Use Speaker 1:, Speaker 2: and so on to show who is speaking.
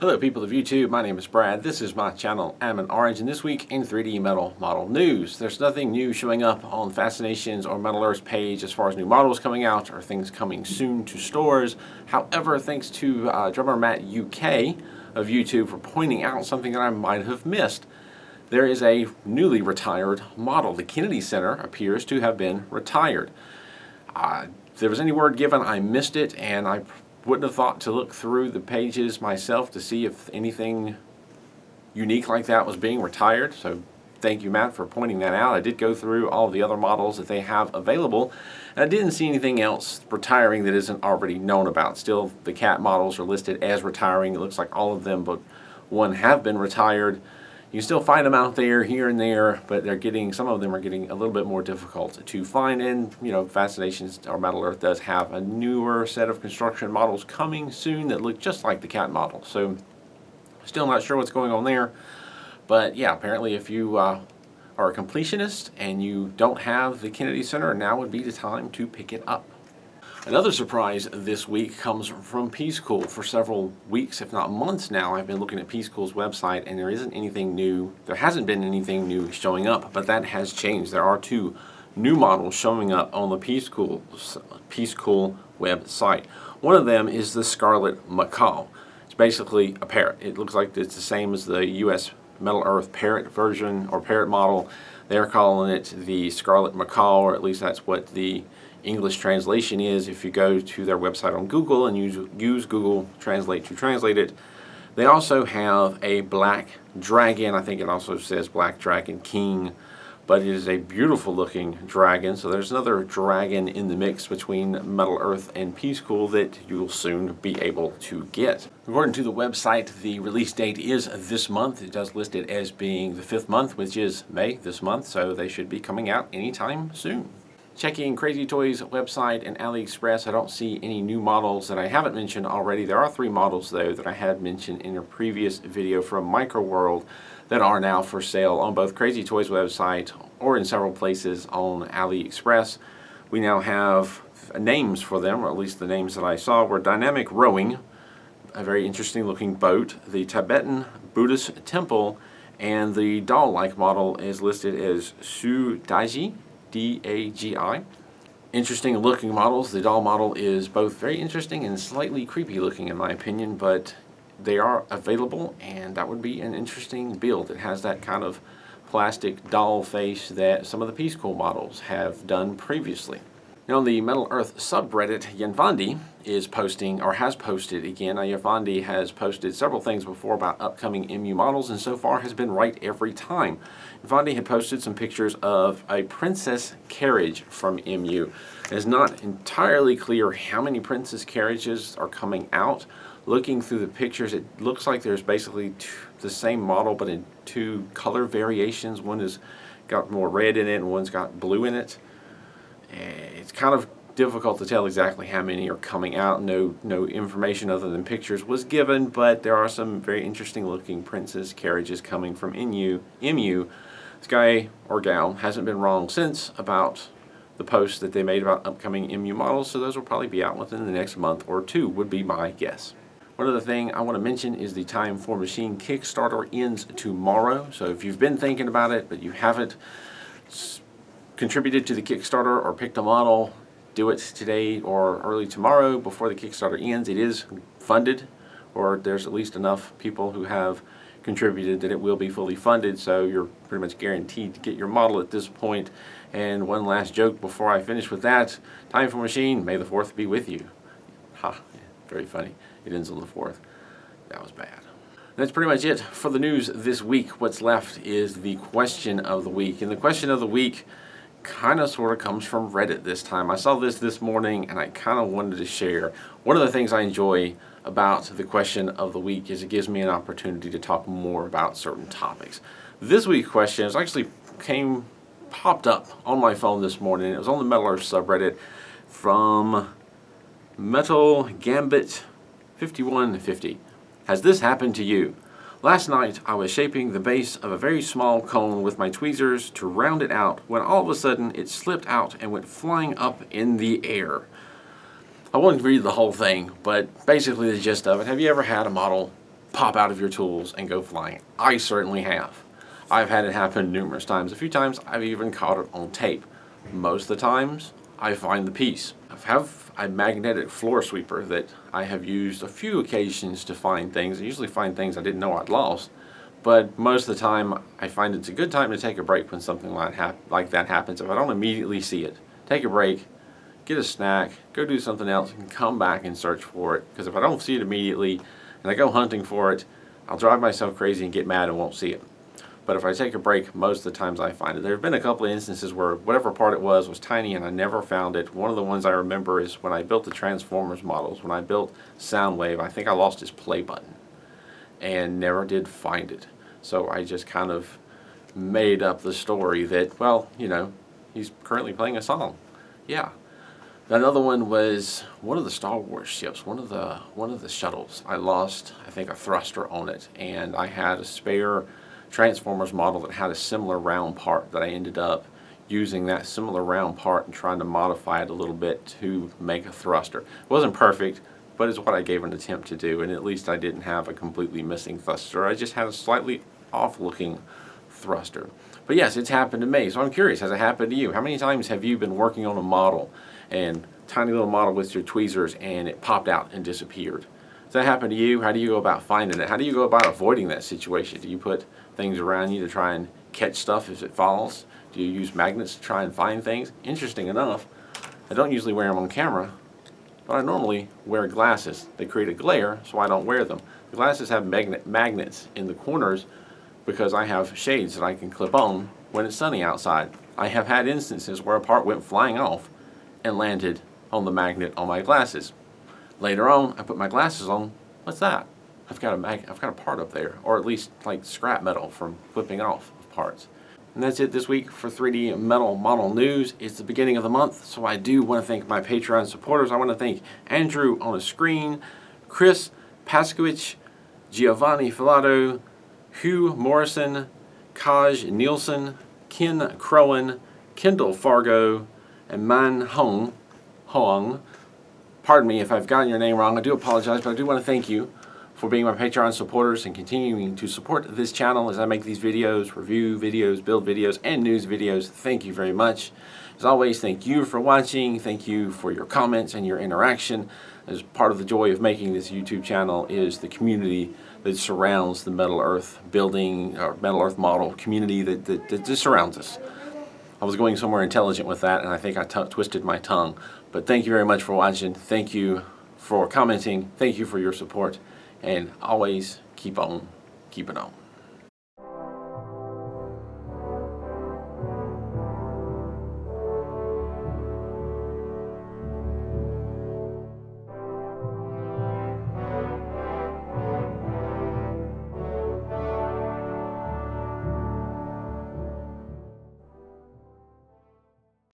Speaker 1: Hello people of YouTube, my name is Brad. This is my channel, I'm an Orange, and this week in 3D Metal Model News. There's nothing new showing up on Fascinations or Metal Earth's page as far as new models coming out or things coming soon to stores. However, thanks to drummer Matt UK of YouTube for pointing out something that I might have missed. There is a newly retired model. The Kennedy Center appears to have been retired. If there was any word given, I missed it, and I wouldn't have thought to look through the pages myself to see if anything unique like that was being retired. So thank you, Matt, for pointing that out. I did go through all the other models that they have available, and I didn't see anything else retiring that isn't already known about. Still, the cat models are listed as retiring. It looks like all of them but one have been retired. You can still find them out there here and there, but some of them are getting a little bit more difficult to find. And Fascinations or Metal Earth does have a newer set of construction models coming soon that look just like the cat model. So still not sure what's going on there, but yeah, apparently if you are a completionist and you don't have the Kennedy Center, now would be the time to pick it up. Another surprise this week comes from Piececool. For several weeks, if not months now, I've been looking at Piececool's website, and there isn't anything new. There hasn't been anything new showing up, but that has changed. There are two new models showing up on the Piececool website. One of them is the Scarlet Macaw. It's basically a parrot. It looks like it's the same as the US Metal Earth parrot version or parrot model. They're calling it the Scarlet Macaw, or at least that's what the English translation is. If you go to their website on Google and use Google Translate to translate it. They also have a black dragon. I think it also says Black Dragon King, but it is a beautiful looking dragon. So there's another dragon in the mix between Metal Earth and Piececool that you will soon be able to get. According to the website, the release date is this month. It does list it as being the 5th month, which is May this month, so they should be coming out anytime soon. Checking Crazy Toys website and AliExpress, I don't see any new models that I haven't mentioned already. There are 3 models, though, that I had mentioned in a previous video from Microworld that are now for sale on both Crazy Toys website or in several places on AliExpress. We now have names for them, or at least the names that I saw were Dynamic Rowing, a very interesting looking boat, the Tibetan Buddhist Temple, and the doll-like model is listed as Su Daiji. D-A-G-I. Interesting looking models. The doll model is both very interesting and slightly creepy looking in my opinion, but they are available, and that would be an interesting build. It has that kind of plastic doll face that some of the Piececool models have done previously. Now, on the Metal Earth subreddit, Yanvandi is posting, or has posted again. Now, Yanvandi has posted several things before about upcoming MU models, and so far has been right every time. Yanvandi had posted some pictures of a Princess Carriage from MU. It is not entirely clear how many Princess Carriages are coming out. Looking through the pictures, it looks like there's basically the same model, but in 2 color variations. One has got more red in it, and one's got blue in it. It's kind of difficult to tell exactly how many are coming out. No information other than pictures was given, but there are some very interesting looking Princess Carriages coming from MU. This guy or gal hasn't been wrong since about the post that they made about upcoming MU models, so those will probably be out within the next month or 2 would be my guess. One other thing I want to mention is the Time for Machine Kickstarter ends tomorrow, so if you've been thinking about it but you haven't contributed to the Kickstarter or picked a model, do it today or early tomorrow before the Kickstarter ends. It is funded, or there's at least enough people who have contributed that it will be fully funded, so you're pretty much guaranteed to get your model at this point. And one last joke before I finish with that: Time for Machine, May the 4th be with you. Ha, very funny. It ends on the 4th. That was bad. That's pretty much it for the news this week. What's left is the question of the week, and the question of the week kind of sort of comes from Reddit this time. I saw this morning and I kind of wanted to share. One of the things I enjoy about the question of the week is it gives me an opportunity to talk more about certain topics. This week's question is actually popped up on my phone this morning. It was on the Metal Earth subreddit from Metal Gambit 5150. Has this happened to you? Last night, I was shaping the base of a very small cone with my tweezers to round it out when all of a sudden it slipped out and went flying up in the air. I won't read the whole thing, but basically the gist of it. Have you ever had a model pop out of your tools and go flying. I certainly have. I've had it happen numerous times. A few times I've even caught it on tape. Most of the times I find the piece. I have a magnetic floor sweeper that I have used a few occasions to find things. I usually find things I didn't know I'd lost, but most of the time I find it's a good time to take a break when something like that happens. If I don't immediately see it, take a break, get a snack, go do something else, and come back and search for it. Because if I don't see it immediately and I go hunting for it, I'll drive myself crazy and get mad and won't see it. But if I take a break, most of the times I find it. There have been a couple of instances where whatever part it was tiny and I never found it. One of the ones I remember is when I built the Transformers models. When I built Soundwave, I think I lost his play button and never did find it. So I just kind of made up the story that, well, you know, he's currently playing a song. Yeah. Another one was one of the Star Wars ships, one of the shuttles. I lost, I think, a thruster on it, and I had a spare Transformers model that had a similar round part that I ended up using that similar round part and trying to modify it a little bit to make a thruster. It wasn't perfect, but it's what I gave an attempt to do, and at least I didn't have a completely missing thruster. I just had a slightly off-looking thruster. But yes, it's happened to me, so I'm curious, has it happened to you? How many times have you been working on a model, and tiny little model with your tweezers, and it popped out and disappeared? Does that happen to you? How do you go about finding it? How do you go about avoiding that situation? Do you put things around you to try and catch stuff if it falls? Do you use magnets to try and find things? Interesting enough, I don't usually wear them on camera, but I normally wear glasses. They create a glare, so I don't wear them. The glasses have magnets in the corners because I have shades that I can clip on when it's sunny outside. I have had instances where a part went flying off and landed on the magnet on my glasses. Later on, I put my glasses on. What's that? I've got a part up there, or at least like scrap metal from flipping off of parts. And that's it this week for 3D Metal Model News. It's the beginning of the month, so I do want to thank my Patreon supporters. I want to thank Andrew on the screen, Chris Paskowicz, Giovanni Filato, Hugh Morrison, Kaj Nielsen, Ken Crowan, Kendall Fargo, and Man Hong. Pardon me if I've gotten your name wrong. I do apologize, but I do want to thank you for being my Patreon supporters and continuing to support this channel as I make these videos, review videos, build videos, and news videos. Thank you very much. As always, thank you for watching. Thank you for your comments and your interaction. As part of the joy of making this YouTube channel is the community that surrounds the Metal Earth building, or Metal Earth model community that just surrounds us. I was going somewhere intelligent with that, and I think I twisted my tongue. But thank you very much for watching. Thank you for commenting. Thank you for your support. And always keep on keeping on.